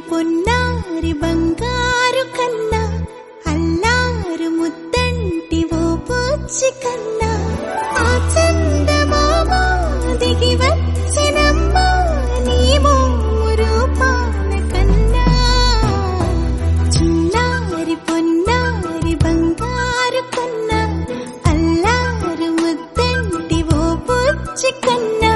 పొన్నారి బంగారు కన్నా అల్లారు ముద్దంటి ఓ పూచి కన్నా ఆ చందమామ దిగి వచ్చినమ్మా నీ మోము రూపాల కన్నా చిన్నారి పొన్నారి బంగారు కన్నా అల్లారు ముద్దంటి ఓ పూచి కన్నా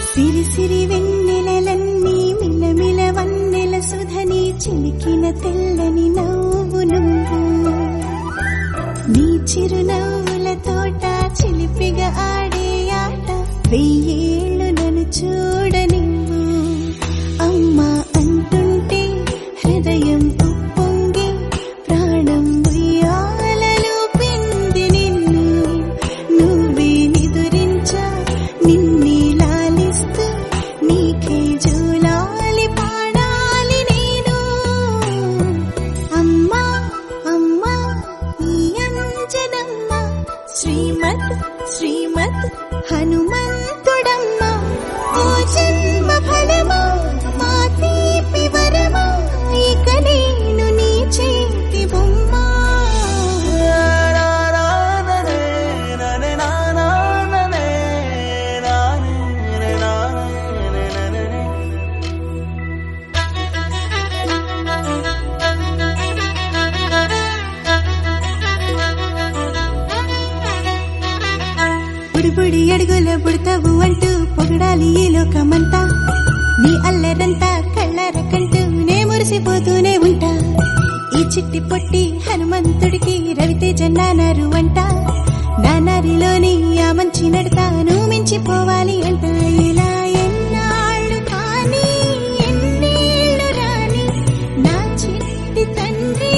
సిరి సిరి వెన్నెలలన్నీ మిలమిల వన్నెల సుధని చిలికిన తెల్లని నవ్వు నువ్వు నీ చిరునవ్వుల తోట చిలిపిగా ఆడే ఆట వెయ్యేళ్ళు నన్ను చూడ నువ్వు అమ్మా అంటుంటే హృదయం ఉప్పొంగి ప్రాణం ఉయ్యాలలో పిండి నిన్ను నువ్వే నిదురించా నిన్నే లాలిస్తూ నీకే జూలాలి పాడాలి నేను అమ్మా అమ్మా ఈ అంజనమ్మ శ్రీమత్ శ్రీమత్ హనుమంతుడమ్మ ఓ జన్మ ఫలమా మా తీపి వరమా ఇక నేను నీ చేతి బొమ్మ బుడిబుడి అడుగుల బుడతావు అంటూ పొగడాలి ఈ లోకమంతా నీ అల్లరంతా కళ్ళరకంటూ నే మురిసిపోతూనే ఉంటా ఈ చిట్టి పొట్టి హనుమంతుడికి రవితేజ నానారు అంట నానారిలోని ఆ మంచి నడతా నువ్వు మించిపోవాలి అంట ఇలా ఎన్నాళ్ళు కానీ ఎన్నేళ్ళు రాని నా చిట్టి తండ్రి